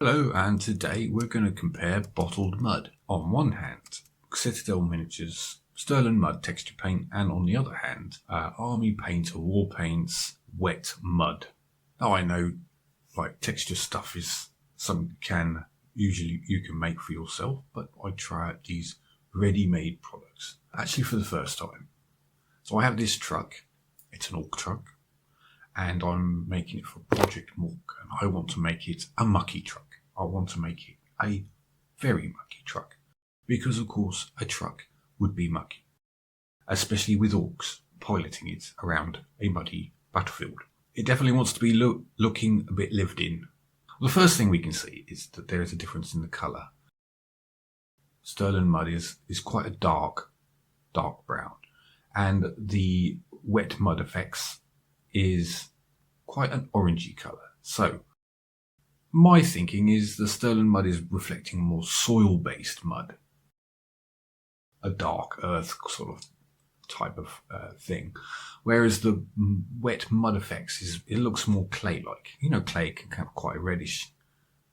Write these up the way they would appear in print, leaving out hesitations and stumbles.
Hello, and today we're going to compare bottled mud. On one hand, Citadel Miniatures Stirland mud texture paint, and on the other hand, Army Paint or Warpaint's wet mud. Now I know, texture stuff is something you can make for yourself, but I try out these ready-made products, actually for the first time. So I have this truck, it's an orc truck, and I'm making it for Project Mork, and I want to make it a mucky truck. I want to make it a very mucky truck, because of course a truck would be mucky, especially with orcs piloting it around a muddy battlefield. It definitely wants to be looking a bit lived in. The first thing we can see is that there is a difference in the colour. Stirland mud is quite a dark brown, and the wet mud effects is quite an orangey colour. So my thinking is the Stirland mud is reflecting more soil-based mud, a dark earth sort of type of thing, whereas the wet mud effects it looks more clay-like. You know, clay can have quite a reddish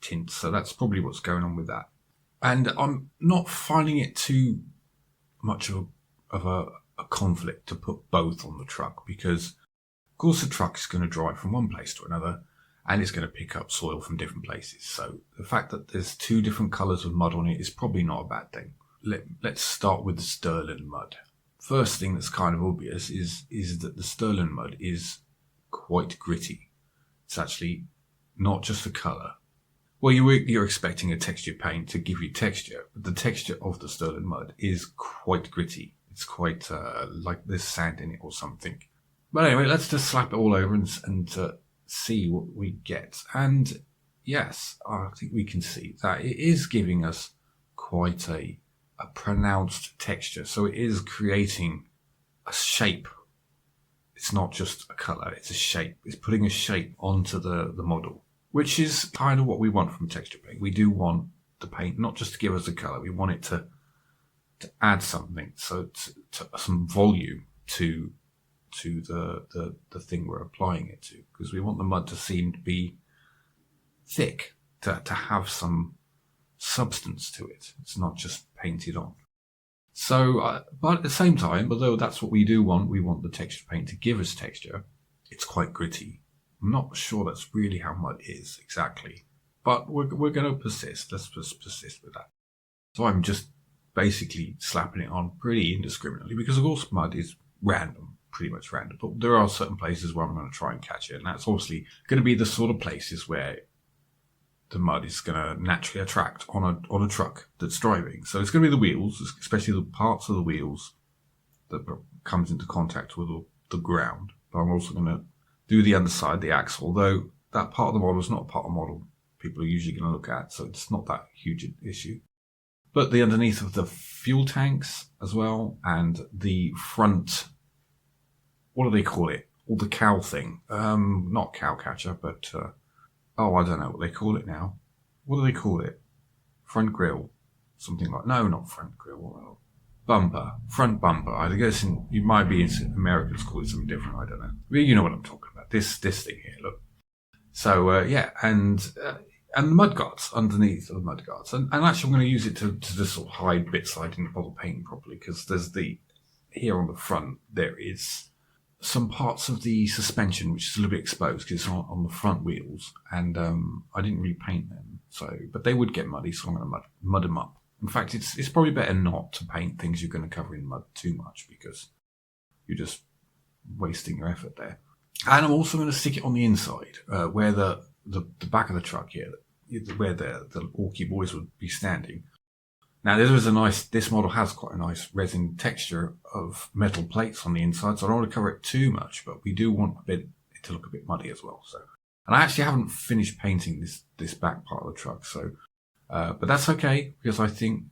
tint, so that's probably what's going on with that. And I'm not finding it too much of a conflict to put both on the truck, because of course the truck is going to drive from one place to another, and it's going to pick up soil from different places. So the fact that there's two different colours of mud on it is probably not a bad thing. Let's start with the Stirland mud. First thing that's kind of obvious is that the Stirland mud is quite gritty. It's actually not just the colour. Well, you're expecting a texture paint to give you texture, but the texture of the Stirland mud is quite gritty. It's quite like there's sand in it or something. But anyway, let's just slap it all over and see what we get. And yes, I think we can see that it is giving us quite a pronounced texture. So it is creating a shape. It's not just a colour, it's a shape. It's putting a shape onto the model, which is kind of what we want from texture paint. We do want the paint not just to give us a colour, we want it to add something, so to some volume to the thing we're applying it to, because we want the mud to seem to be thick, to have some substance to it. It's not just painted on. So, but at the same time, although that's what we do want, we want the texture paint to give us texture, it's quite gritty. I'm not sure that's really how mud is exactly, but we're going to persist. Let's just persist with that. So I'm just basically slapping it on pretty indiscriminately, because of course mud is random. Pretty much random, but there are certain places where I'm going to try and catch it, and that's obviously going to be the sort of places where the mud is going to naturally attract on a truck that's driving. So it's going to be the wheels, especially the parts of the wheels that comes into contact with the ground. But I'm also going to do the underside, the axle, though that part of the model is not a part of the model people are usually going to look at, so it's not that huge an issue. But the underneath of the fuel tanks as well, and the front, what do they call it? Or the cow thing. Not cow catcher, but, I don't know what they call it now. What do they call it? Front grille. Something like, no, not front grille. Bumper. Front bumper. I guess you might be in Americans call it something different, I don't know. But you know what I'm talking about. This thing here, look. So, yeah, and the mud guards underneath the mud guards. And actually I'm going to use it to just sort of hide bits I didn't bother painting properly, because there's here on the front, there is some parts of the suspension which is a little bit exposed because it's on the front wheels, and I didn't really paint them, but they would get muddy, so I'm going to mud them up. In fact, it's probably better not to paint things you're going to cover in mud too much, because you're just wasting your effort there. And I'm also going to stick it on the inside, where the back of the truck here, where the orky boys would be standing. Now this model has quite a nice resin texture of metal plates on the inside, so I don't want to cover it too much, but we do want it to look a bit muddy as well. So, and I actually haven't finished painting this back part of the truck, so, but that's okay, because I think,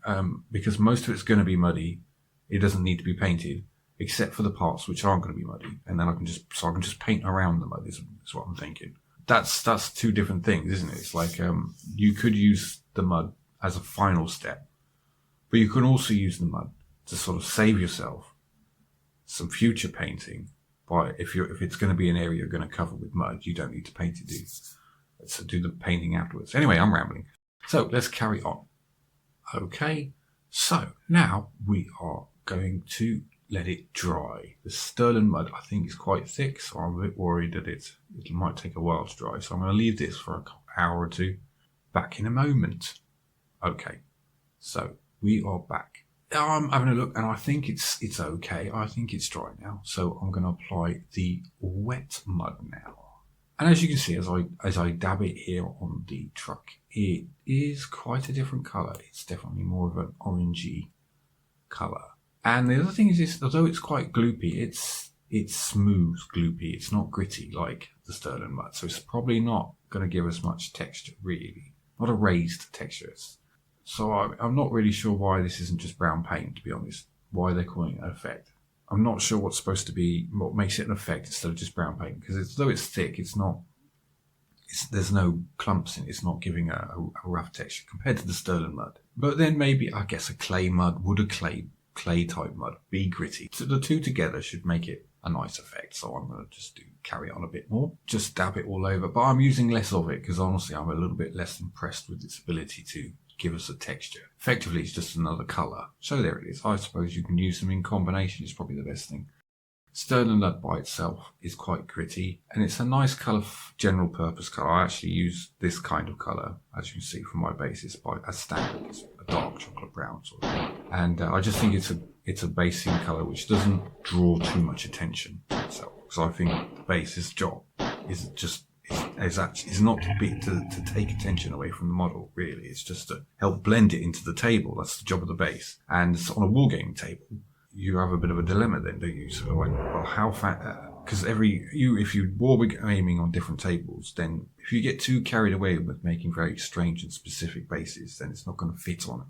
because most of it's going to be muddy, it doesn't need to be painted, except for the parts which aren't going to be muddy, and then I can just paint around the mud, is what I'm thinking. That's two different things, isn't it? It's like, you could use the mud as a final step, but you can also use the mud to sort of save yourself some future painting. By if it's going to be an area you're going to cover with mud, you don't need to paint it, do you? Let's do the painting afterwards. Anyway, I'm rambling. So let's carry on. Okay, so now we are going to let it dry. The Stirland mud, I think, is quite thick, so I'm a bit worried that it might take a while to dry. So I'm going to leave this for an hour or two. Back in a moment. Okay, so we are back. I'm having a look, and I think it's okay. I think it's dry now. So I'm going to apply the wet mud now. And as you can see, as I dab it here on the truck, it is quite a different colour. It's definitely more of an orangey colour. And the other thing is this, although it's quite gloopy, it's smooth gloopy. It's not gritty like the Stirland mud. So it's probably not going to give us much texture, really. Not a raised texture. So I'm not really sure why this isn't just brown paint, to be honest. Why they're calling it an effect. I'm not sure what's supposed to be, what makes it an effect instead of just brown paint. Because though it's thick, there's no clumps in it. It's not giving a rough texture compared to the Stirland mud. But then maybe, I guess, a clay mud, would a clay type mud be gritty? So the two together should make it a nice effect. So I'm going to just carry on a bit more. Just dab it all over. But I'm using less of it because honestly, I'm a little bit less impressed with its ability to give us a texture. Effectively, it's just another colour. So there it is. I suppose you can use them in combination. It's probably the best thing. Stirland mud by itself is quite gritty, and it's a nice colour, general purpose colour. I actually use this kind of colour, as you can see from my basis, as standard. It's a dark chocolate brown sort of thing. And I just think it's a basing colour which doesn't draw too much attention to itself. Because I think the base's job is not to take attention away from the model, really. It's just to help blend it into the table. That's the job of the base. And on a wargaming table, you have a bit of a dilemma then, don't you? So like, well, how fat? Because if you wargaming on different tables, then if you get too carried away with making very strange and specific bases, then it's not going to fit on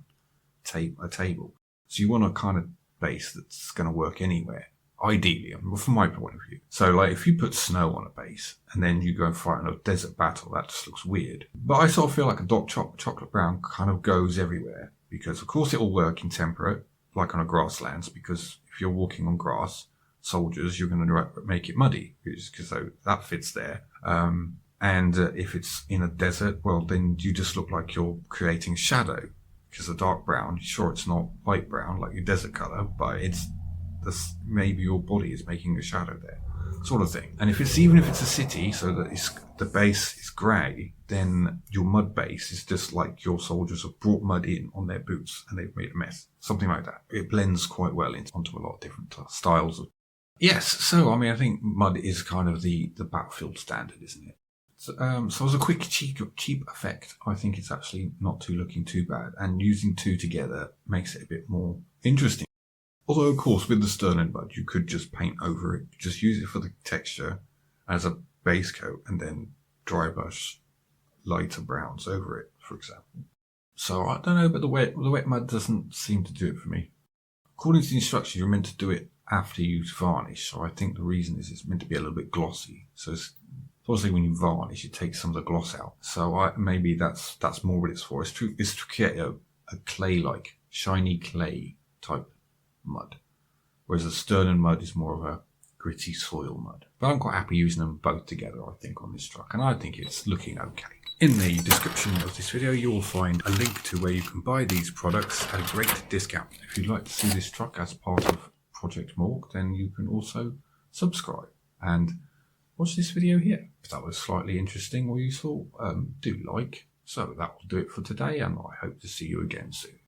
a table. So you want a kind of base that's going to work anywhere. Ideally, from my point of view. So like if you put snow on a base and then you go and fight in a desert battle, that just looks weird. But I sort of feel like a dark chocolate brown kind of goes everywhere because of course it will work in temperate, like on a grasslands, because if you're walking on grass, soldiers, you're going to make it muddy because so that fits there. And if it's in a desert, well, then you just look like you're creating shadow because the dark brown, sure, it's not light brown like your desert color, but maybe your body is making a shadow there, sort of thing. And even if it's a city, so that the base is grey, then your mud base is just like your soldiers have brought mud in on their boots and they've made a mess. Something like that. It blends quite well onto a lot of different styles. Yes, so I mean, I think mud is kind of the battlefield standard, isn't it? So as a quick, cheap effect, I think it's actually not looking too bad. And using two together makes it a bit more interesting. Although, of course, with the Stirland mud, you could just paint over it. Just use it for the texture as a base coat and then dry brush lighter browns over it, for example. So I don't know, but the wet mud doesn't seem to do it for me. According to the instructions, you're meant to do it after you varnish. So I think the reason is it's meant to be a little bit glossy. So it's obviously when you varnish, it takes some of the gloss out. So maybe that's more what it's for. It's to create a clay-like, shiny clay type mud, whereas the Stirland mud is more of a gritty soil mud. But I'm quite happy using them both together, I think, on this truck, and I think it's looking okay. In the description of this video, you will find a link to where you can buy these products at a great discount. If you'd like to see this truck as part of Project Morgue, then you can also subscribe and watch this video here. If that was slightly interesting or useful, do like. So that will do it for today, and I hope to see you again soon.